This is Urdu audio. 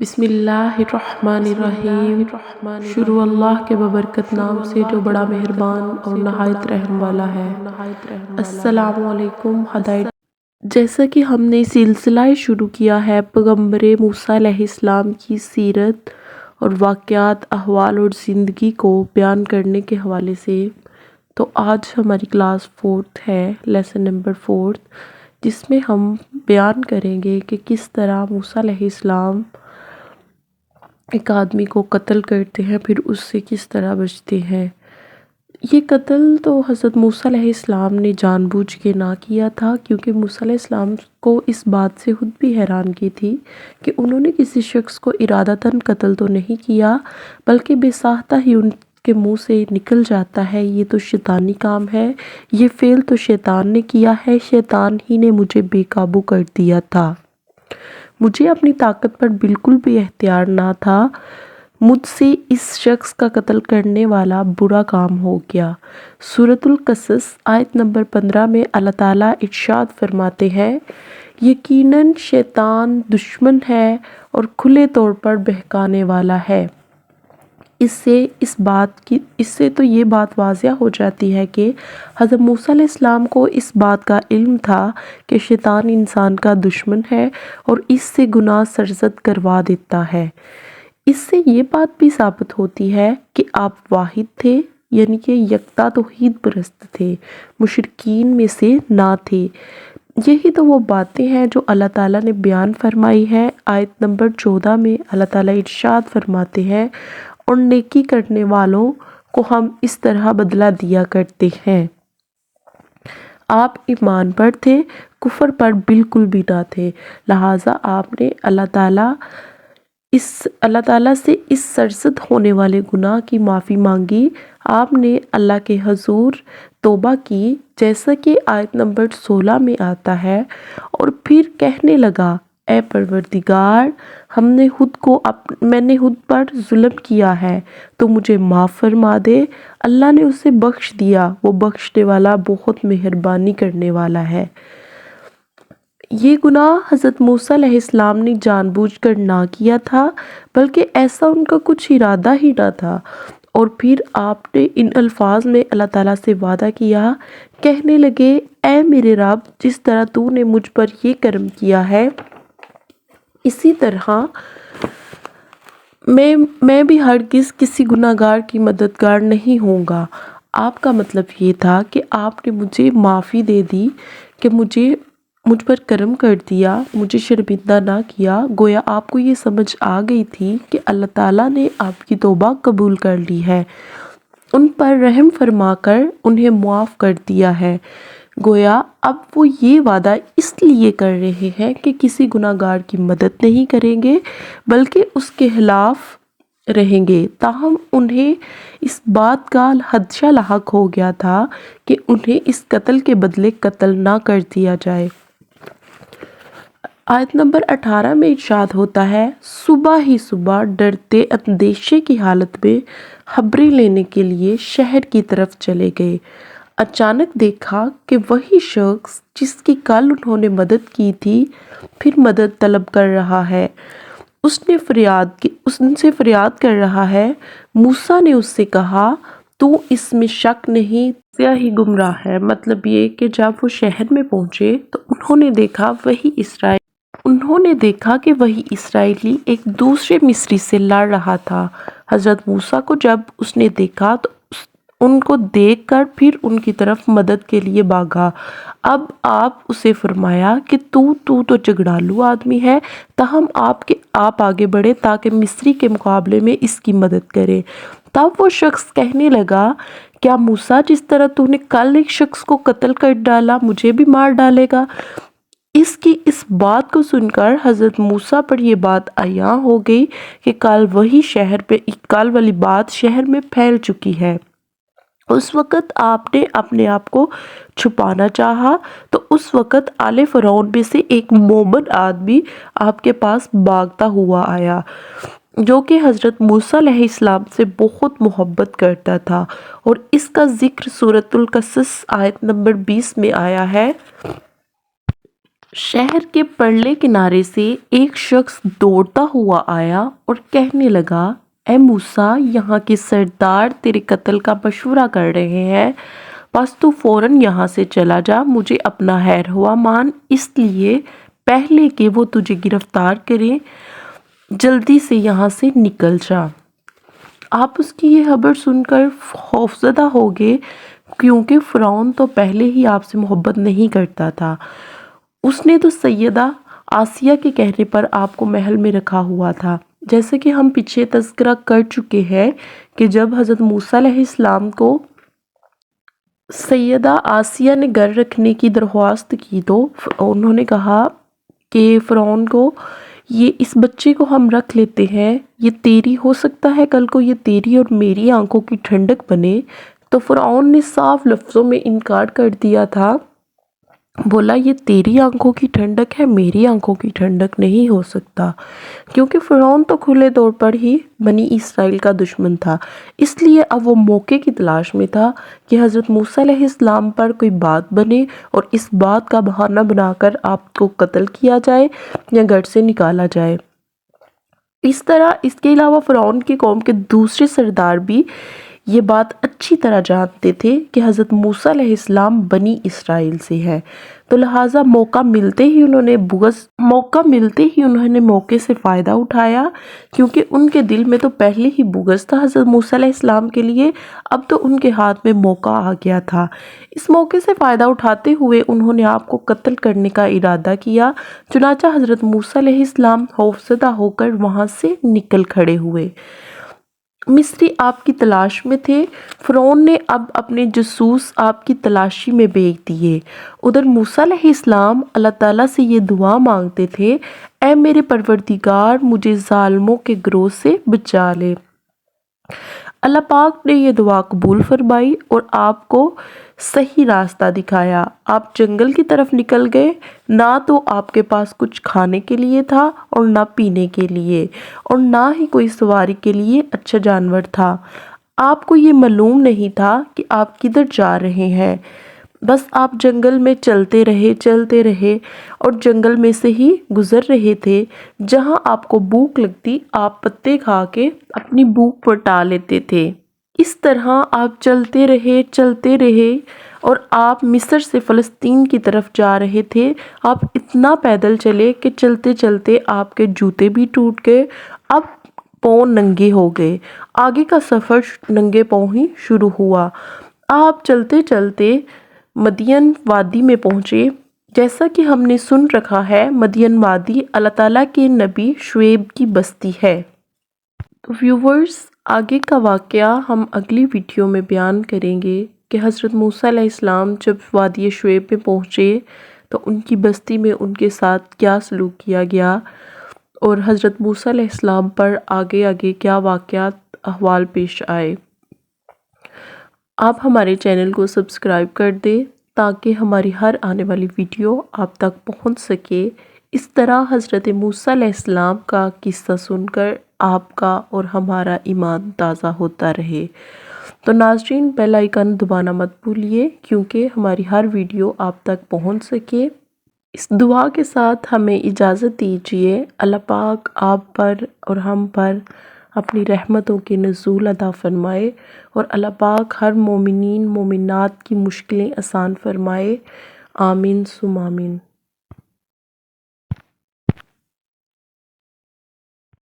بسم اللہ الرحمن الرحیم۔ شروع اللہ کے ببرکت نام سے جو بڑا مہربان اور نہایت رحم والا ہے۔ السلام علیکم حدائق۔ جیسا کہ ہم نے سلسلہ شروع کیا ہے پیغمبر موسیٰ علیہ السلام کی سیرت اور واقعات، احوال اور زندگی کو بیان کرنے کے حوالے سے، تو آج ہماری کلاس 4 ہے، لیسن نمبر 4، جس میں ہم بیان کریں گے کہ کس طرح موسیٰ علیہ السلام ایک آدمی کو قتل کرتے ہیں، پھر اس سے کس طرح بچتے ہیں۔ یہ قتل تو حضرت موسیٰ علیہ السلام نے جان بوجھ کے نہ کیا تھا، کیونکہ موسیٰ علیہ السلام کو اس بات سے خود بھی حیرانگی تھی کہ انہوں نے کسی شخص کو ارادتاً قتل تو نہیں کیا، بلکہ بے ساختہ ہی ان کے منہ سے نکل جاتا ہے، یہ تو شیطانی کام ہے، یہ فعل تو شیطان نے کیا ہے، شیطان ہی نے مجھے بے قابو کر دیا تھا، مجھے اپنی طاقت پر بالکل بھی اختیار نہ تھا، مجھ سے اس شخص کا قتل کرنے والا برا کام ہو گیا۔ سورۃ القصص آیت نمبر 15 میں اللہ تعالیٰ ارشاد فرماتے ہیں، یقیناً شیطان دشمن ہے اور کھلے طور پر بہکانے والا ہے۔ اس سے تو یہ بات واضح ہو جاتی ہے کہ حضرت موسیٰ علیہ السلام کو اس بات کا علم تھا کہ شیطان انسان کا دشمن ہے اور اس سے گناہ سرزد کروا دیتا ہے۔ اس سے یہ بات بھی ثابت ہوتی ہے کہ آپ واحد تھے، یعنی کہ یکتا توحید پرست تھے، مشرکین میں سے نہ تھے۔ یہی تو وہ باتیں ہیں جو اللہ تعالیٰ نے بیان فرمائی ہے۔ آیت نمبر 14 میں اللہ تعالیٰ ارشاد فرماتے ہیں، اور نیکی کرنے والوں کو ہم اس طرح بدلہ دیا کرتے ہیں۔ آپ ایمان پر تھے، کفر پر بالکل بھی نہ تھے، لہٰذا آپ نے اللہ تعالیٰ سے اس سرزد ہونے والے گناہ کی معافی مانگی، آپ نے اللہ کے حضور توبہ کی، جیسا کہ آیت نمبر 16 میں آتا ہے، اور پھر کہنے لگا، اے پروردگار، میں نے خود پر ظلم کیا ہے، تو مجھے معاف فرما دے۔ اللہ نے اسے بخش دیا، وہ بخشنے والا بہت مہربانی کرنے والا ہے۔ یہ گناہ حضرت موسیٰ علیہ السلام نے جان بوجھ کر نہ کیا تھا، بلکہ ایسا ان کا کچھ ارادہ ہی نہ تھا۔ اور پھر آپ نے ان الفاظ میں اللہ تعالیٰ سے وعدہ کیا، کہنے لگے، اے میرے رب، جس طرح تو نے مجھ پر یہ کرم کیا ہے، اسی طرح میں بھی ہرگز کسی گناہگار کی مددگار نہیں ہوں گا۔ آپ کا مطلب یہ تھا کہ آپ نے مجھے معافی دے دی، کہ مجھ پر کرم کر دیا، مجھے شرمندہ نہ کیا۔ گویا آپ کو یہ سمجھ آ گئی تھی کہ اللہ تعالیٰ نے آپ کی توبہ قبول کر لی ہے، ان پر رحم فرما کر انہیں معاف کر دیا ہے۔ گویا اب وہ یہ وعدہ اس لیے کر رہے ہیں کہ کسی گناہگار کی مدد نہیں کریں گے، بلکہ اس کے خلاف رہیں گے۔ تاہم انہیں اس بات کا خدشہ لاحق ہو گیا تھا کہ انہیں اس قتل کے بدلے قتل نہ کر دیا جائے۔ آیت نمبر 18 میں ارشاد ہوتا ہے، صبح ہی صبح ڈرتے اندیشے کی حالت میں خبریں لینے کے لیے شہر کی طرف چلے گئے۔ اچانک دیکھا کہ وہی شخص جس کی کل انہوں نے مدد کی تھی، پھر مدد طلب کر رہا ہے، اس سے فریاد کر رہا ہے۔ موسیٰ نے اس سے کہا، تو اس میں شک نہیں، ہی گمراہ ہے۔ مطلب یہ کہ جب وہ شہر میں پہنچے تو انہوں نے دیکھا کہ وہی اسرائیلی ایک دوسرے مصری سے لڑ رہا تھا۔ حضرت موسیٰ کو جب اس نے دیکھا تو ان کو دیکھ کر پھر ان کی طرف مدد کے لیے بھاگا۔ اب آپ اسے فرمایا کہ تو جھگڑالو آدمی ہے، تاہم آپ آگے بڑھے تاکہ مصری کے مقابلے میں اس کی مدد کرے۔ تب وہ شخص کہنے لگا، کیا موسیٰ، جس طرح تو نے کل ایک شخص کو قتل کر ڈالا، مجھے بھی مار ڈالے گا؟ اس کی اس بات کو سن کر حضرت موسیٰ پر یہ بات عیاں ہو گئی کہ کل والی بات شہر میں پھیل چکی ہے۔ اس وقت آپ نے اپنے آپ کو چھپانا چاہا تو اس وقت آل فرعون میں سے ایک مومن آدمی آپ کے پاس بھاگتا ہوا آیا، جو کہ حضرت موسیٰ علیہ السلام سے بہت محبت کرتا تھا، اور اس کا ذکر سورۃ القصص آیت نمبر 20 میں آیا ہے۔ شہر کے پرلے کنارے سے ایک شخص دوڑتا ہوا آیا اور کہنے لگا، اے موسیٰ، یہاں کے سردار تیرے قتل کا مشورہ کر رہے ہیں، بس تو فوراً یہاں سے چلا جا، مجھے اپنا خیر ہوا مان، اس لیے پہلے کہ وہ تجھے گرفتار کریں جلدی سے یہاں سے نکل جا۔ آپ اس کی یہ خبر سن کر خوفزدہ ہو گئے، کیونکہ فرعون تو پہلے ہی آپ سے محبت نہیں کرتا تھا۔ اس نے تو سیدہ آسیہ کے کہنے پر آپ کو محل میں رکھا ہوا تھا۔ جیسے کہ ہم پیچھے تذکرہ کر چکے ہیں کہ جب حضرت موسیٰ علیہ السلام کو سیدہ آسیہ نے گھر رکھنے کی درخواست کی تو انہوں نے کہا کہ فرعون کو، یہ اس بچے کو ہم رکھ لیتے ہیں، یہ تیری ہو سکتا ہے کل کو یہ تیری اور میری آنکھوں کی ٹھنڈک بنے۔ تو فرعون نے صاف لفظوں میں انکار کر دیا تھا، بولا یہ تیری آنکھوں کی ٹھنڈک ہے، میری آنکھوں کی ٹھنڈک نہیں ہو سکتا، کیونکہ فرعون تو کھلے طور پر ہی بنی اسرائیل کا دشمن تھا۔ اس لیے اب وہ موقع کی تلاش میں تھا کہ حضرت موسیٰ علیہ السلام پر کوئی بات بنے اور اس بات کا بہانہ بنا کر آپ کو قتل کیا جائے یا گھر سے نکالا جائے۔ اس طرح اس کے علاوہ فرعون کی قوم کے دوسرے سردار بھی یہ بات اچھی طرح جانتے تھے کہ حضرت موسیٰ علیہ السلام بنی اسرائیل سے ہے، تو لہٰذا موقع ملتے ہی انہوں نے موقع سے فائدہ اٹھایا، کیونکہ ان کے دل میں تو پہلے ہی بغض تھا حضرت موسیٰ علیہ السلام کے لیے، اب تو ان کے ہاتھ میں موقع آ گیا تھا۔ اس موقع سے فائدہ اٹھاتے ہوئے انہوں نے آپ کو قتل کرنے کا ارادہ کیا، چنانچہ حضرت موسیٰ علیہ السلام خوفزدہ ہو کر وہاں سے نکل کھڑے ہوئے۔ مصری آپ کی تلاش میں تھے، فرعون نے اب اپنے جاسوس آپ کی تلاشی میں بھیج دیے۔ ادھر موسیٰ علیہ السلام اللہ تعالیٰ سے یہ دعا مانگتے تھے، اے میرے پروردگار، مجھے ظالموں کے گروہ سے بچا لے۔ اللہ پاک نے یہ دعا قبول فرمائی اور آپ کو صحیح راستہ دکھایا۔ آپ جنگل کی طرف نکل گئے، نہ تو آپ کے پاس کچھ کھانے کے لیے تھا اور نہ پینے کے لیے، اور نہ ہی کوئی سواری کے لیے اچھا جانور تھا۔ آپ کو یہ معلوم نہیں تھا کہ آپ کدھر جا رہے ہیں، بس آپ جنگل میں چلتے رہے اور جنگل میں سے ہی گزر رہے تھے۔ جہاں آپ کو بھوک لگتی آپ پتے کھا کے اپنی بھوک مٹا لیتے تھے۔ اس طرح آپ چلتے رہے اور آپ مصر سے فلسطین کی طرف جا رہے تھے۔ آپ اتنا پیدل چلے کہ چلتے چلتے آپ کے جوتے بھی ٹوٹ گئے، اب پاؤں ننگے ہو گئے۔ آگے کا سفر ننگے پاؤں ہی شروع ہوا۔ آپ چلتے چلتے مدین وادی میں پہنچے۔ جیسا کہ ہم نے سن رکھا ہے، مدین وادی اللہ تعالیٰ کے نبی شعیب کی بستی ہے۔ تو ویورز، آگے کا واقعہ ہم اگلی ویڈیو میں بیان کریں گے کہ حضرت موسیٰ علیہ السلام جب وادی شعیب میں پہنچے تو ان کی بستی میں ان کے ساتھ کیا سلوک کیا گیا، اور حضرت موسیٰ علیہ السلام پر آگے کیا واقعات احوال پیش آئے۔ آپ ہمارے چینل کو سبسکرائب کر دیں تاکہ ہماری ہر آنے والی ویڈیو آپ تک پہنچ سکے۔ اس طرح حضرت موسیٰ علیہ السلام کا قصہ سن کر آپ کا اور ہمارا ایمان تازہ ہوتا رہے۔ تو ناظرین، بیل آئیکن دبانا مت بھولیے کیونکہ ہماری ہر ویڈیو آپ تک پہنچ سکے۔ اس دعا کے ساتھ ہمیں اجازت دیجیے۔ اللہ پاک آپ پر اور ہم پر اپنی رحمتوں کے نزول عطا فرمائے، اور اللہ پاک ہر مومنین مومنات کی مشکلیں آسان فرمائے۔ آمین ثم آمین۔